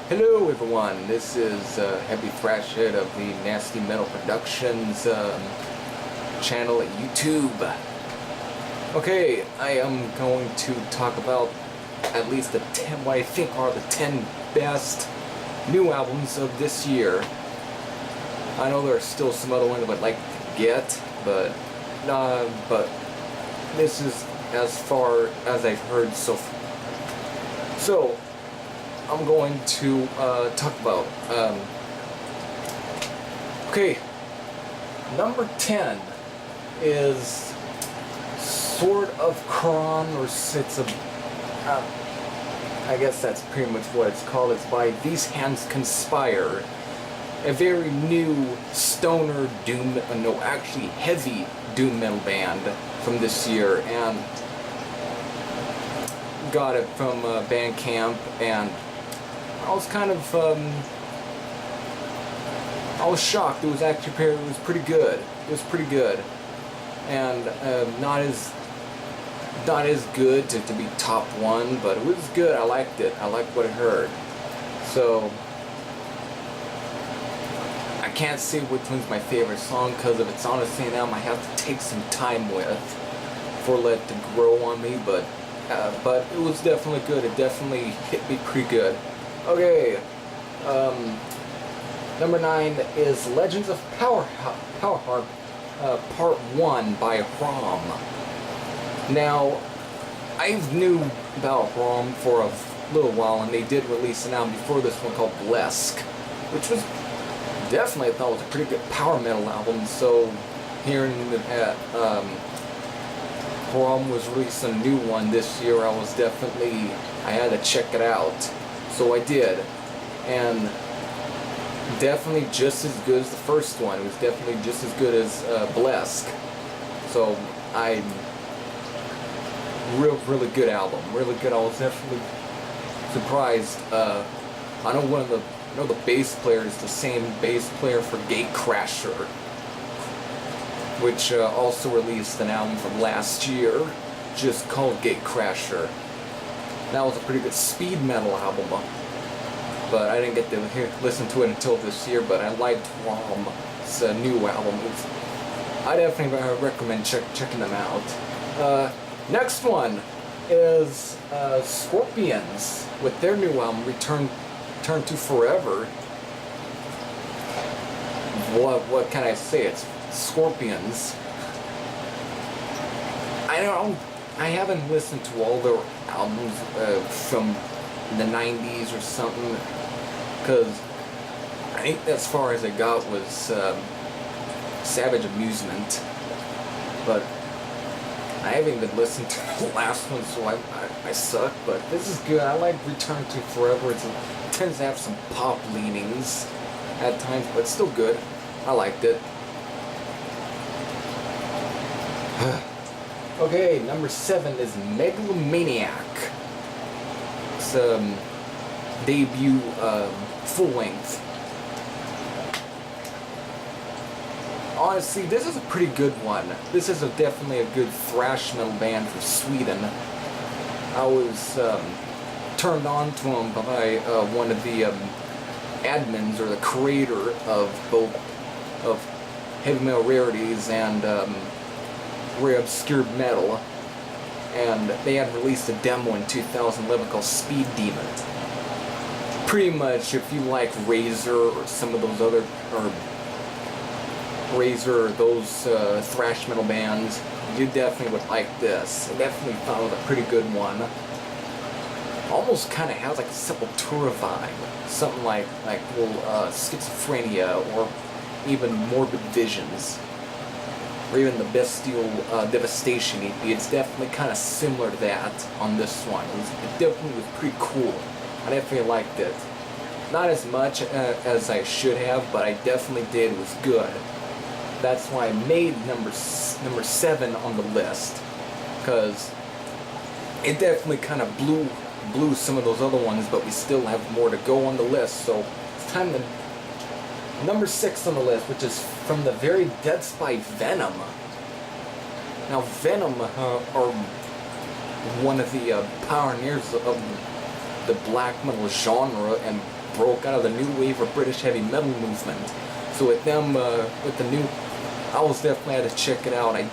Hello everyone, this is Heavy Thrashhead of the Nasty Metal Productions channel at YouTube. Okay, I am going to talk about at least the 10, what I think are the 10 best new albums of this year. I know there are still some other ones I'd like to get, but this is as far as I've heard so far. So, I'm going to talk about, okay, number 10 is Sword of Kron, or it's a, I guess that's pretty much what it's called. It's by These Hands Conspire, a very new stoner doom, no, actually heavy doom metal band from this year, and got it from Bandcamp, and I was kind of, I was shocked. It was pretty good. It was pretty good, and not as good to be top one, but it was good. I liked it. I liked what I heard. So I can't say which one's my favorite song, because if it's honestly an album I have to take some time with for let it to grow on me, but it was definitely good. It definitely hit me pretty good. Okay, number 9 is Legends of Powerharp, Part 1 by Hrom. Now, I knew about Hrom for a little while, and they did release an album before this one called Blesk, which was definitely, I thought, was a pretty good power metal album. So hearing that Hrom was releasing a new one this year, I had to check it out. So I did, and definitely just as good as the first one. It was definitely just as good as Blesk. So really good album, really good. I was definitely surprised. I know the bass player is the same bass player for Gatecrasher, which also released an album from last year just called Gatecrasher. That was a pretty good speed metal album, but I didn't get to listen to it until this year. But I liked Hrom's new album. I definitely recommend checking them out. Next one is Scorpions with their new album, Return to Forever. What can I say? It's Scorpions. I haven't listened to all their albums from the 90s or something, because I think as far as I got was Savage Amusement, but I haven't even listened to the last one, so I suck. But this is good. I like Return to Forever. It tends to have some pop leanings at times, but it's still good. I liked it. Okay, number 7 is Megalomaniac. It's debut full length. Honestly, this is a pretty good one. This is definitely a good thrash metal band from Sweden. I was turned on to them by one of the admins, or the creator of both of Heavy Metal Rarities and Rare Obscure Metal, and they had released a demo in 2011 called Speed Demon. Pretty much, if you like Razor or some of those other, or Razor, or those thrash metal bands, you definitely would like this. I definitely thought it was a pretty good one. Almost kind of has like a Sepultura vibe, something like Schizophrenia, or even Morbid Visions, or even the Bestial Devastation EP. It's definitely kind of similar to that on this one. It definitely was pretty cool. I definitely liked it. Not as much as I should have, but I definitely did. It was good. That's why I made number 7 on the list, because it definitely kind of blew some of those other ones, but we still have more to go on the list. So it's time to number 6 on the list, which is from the very Depths by Venom. Now, Venom are one of the pioneers of the black metal genre and broke out of the new wave of British heavy metal movement. So with them, with the new, I was definitely had to check it out. I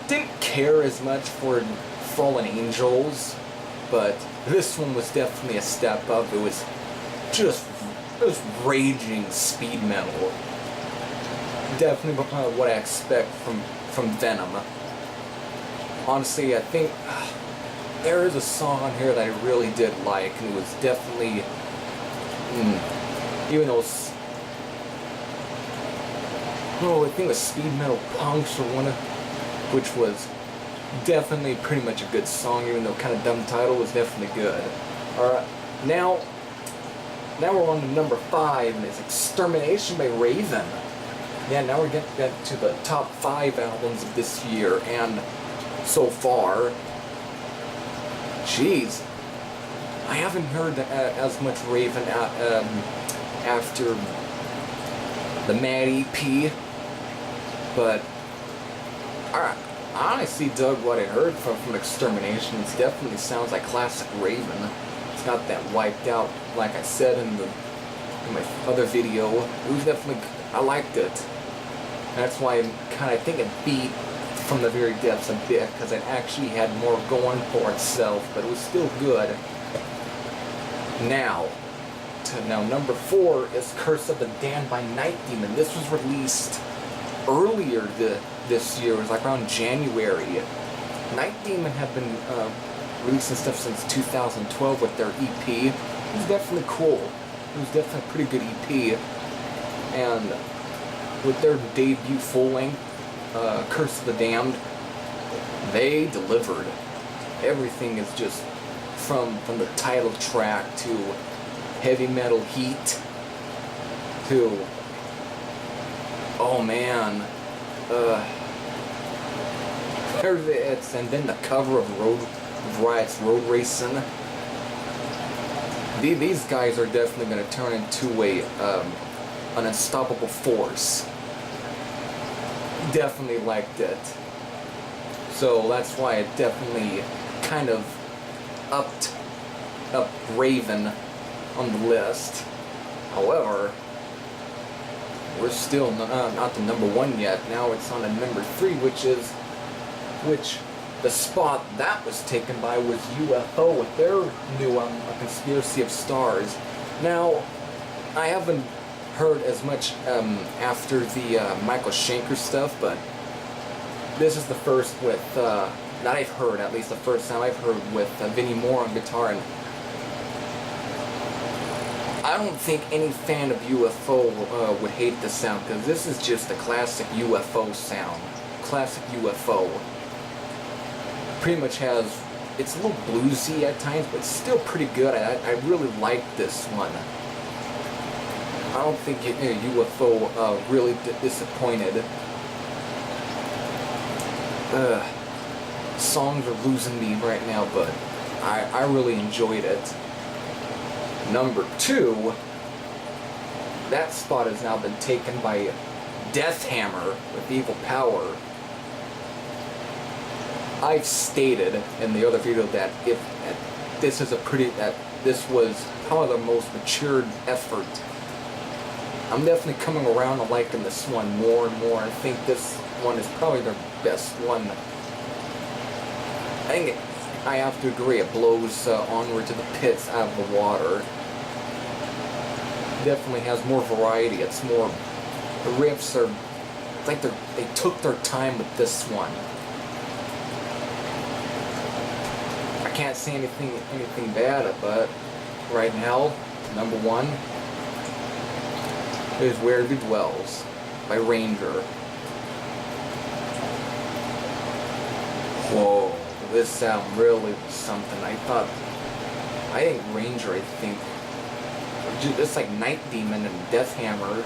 didn't care as much for Fallen Angels, but this one was definitely a step up. It was raging speed metal. Definitely what I expect from Venom. Honestly, I think there is a song on here that I really did like, and it was definitely, even though it's, I think it was Speed Metal Punks or which was definitely pretty much a good song, even though kind of dumb title, was definitely good. Alright, now we're on to number 5, and it's Extermination by Raven. Yeah, now we're getting to the top 5 albums of this year, and so far, jeez, I haven't heard as much Raven after the Mad EP, but I honestly dug what I heard from Extermination. It definitely sounds like classic Raven. It's not that wiped out, like I said in my other video. It was definitely, I liked it. That's why I think it beat From the Very Depths a bit, because it actually had more going for itself, but it was still good. Now, number 4 is Curse of the Damned by Night Demon. This was released earlier this year. It was like around January. Night Demon have been releasing stuff since 2012 with their EP. It was definitely cool. It was definitely a pretty good EP. And with their debut full-length, Curse of the Damned, they delivered. Everything is just from the title track to Heavy Metal Heat to, oh man, and then the cover of Riot's Road Racing. These guys are definitely going to turn into an unstoppable force. Definitely liked it. So that's why it definitely kind of upped Raven on the list. However, we're still not the number 1 yet. Now it's on to number 3, which the spot that was taken by was UFO with their new A Conspiracy of Stars. Now, I haven't heard as much after the Michael Schenker stuff, but this is the first with, that I've heard, at least the first time I've heard with Vinnie Moore on guitar, and I don't think any fan of UFO would hate the sound, because this is just a classic UFO sound. Classic UFO. Pretty much has, it's a little bluesy at times, but it's still pretty good. I really like this one. I don't think UFO really disappointed. Songs are losing me right now, but I really enjoyed it. Number 2, that spot has now been taken by Deathhammer with Evil Power. I've stated in the other video that this was probably the most matured effort. I'm definitely coming around to liking this one more and more. I think this one is probably their best one. I think I have to agree, it blows Onward to the Pits out of the water. Definitely has more variety. It's more, the riffs are, it's like they took their time with this one. I can't say anything bad, but right now, number 1 is Where He Dwells by Ranger. Whoa, this sound really was something. I think Ranger, it's like Night Demon and Deathhammer,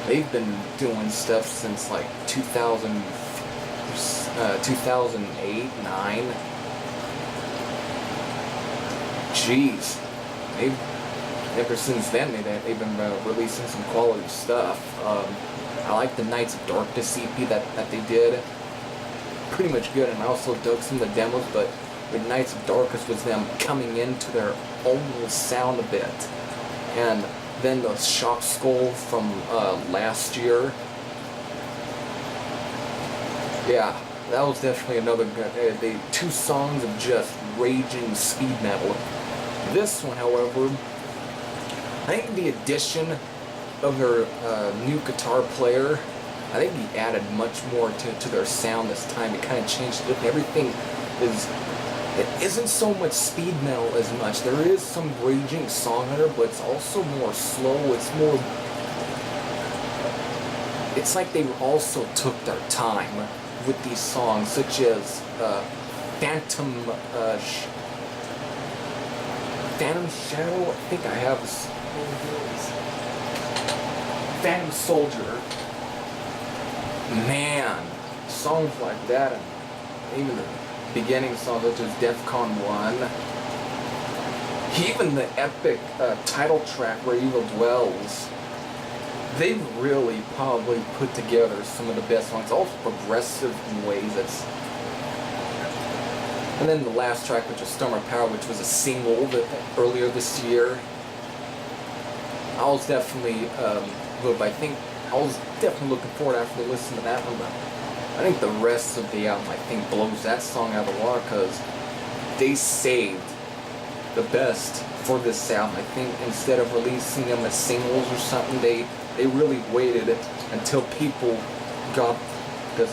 they've been doing stuff since like 2008, 9. Jeez, ever since then they've been releasing some quality stuff. I like the Knights of Darkness EP that they did. Pretty much good, and I also dug some of the demos, but with Knights of Darkness was them coming into their own little sound a bit. And Then the Shock Skull from last year. Yeah, that was definitely another good. They 2 songs of just raging speed metal. This one, however, I think the addition of their new guitar player, I think he added much more to their sound this time. It kind of changed it. Everything it isn't so much speed metal as much. There is some raging song in it, but it's also more slow. It's more. It's like they also took their time with these songs, such as Phantom Shadow. I think I have Phantom Soldier. Man, songs like that, and even the beginning songs such as DEFCON 1, even the epic title track Where Evil Dwells, they've really probably put together some of the best songs, all progressive in ways that's... And then the last track, which is Storm of Power, which was a single earlier this year. I was definitely, but I think I was definitely looking forward after listening to that one. But I think the rest of the album, I think, blows that song out of the water because they saved the best for this album. I think instead of releasing them as singles or something, they really waited until people got, because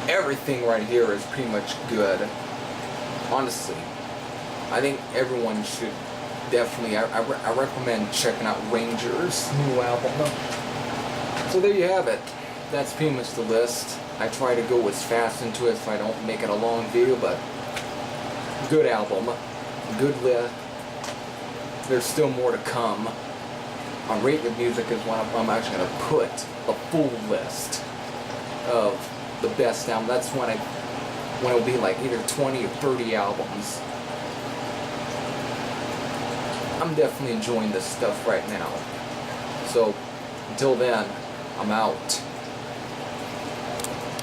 everything right here is pretty much good. Honestly, I think everyone should definitely, I recommend checking out Ranger's new album. So there you have it. That's pretty much the list. I try to go as fast into it so I don't make it a long video, but good album, good list. There's still more to come. On Rate Your Music is one I'm actually going to put a full list of the best album. That's when it'll be like either 20 or 30 albums. I'm definitely enjoying this stuff right now. So, until then, I'm out.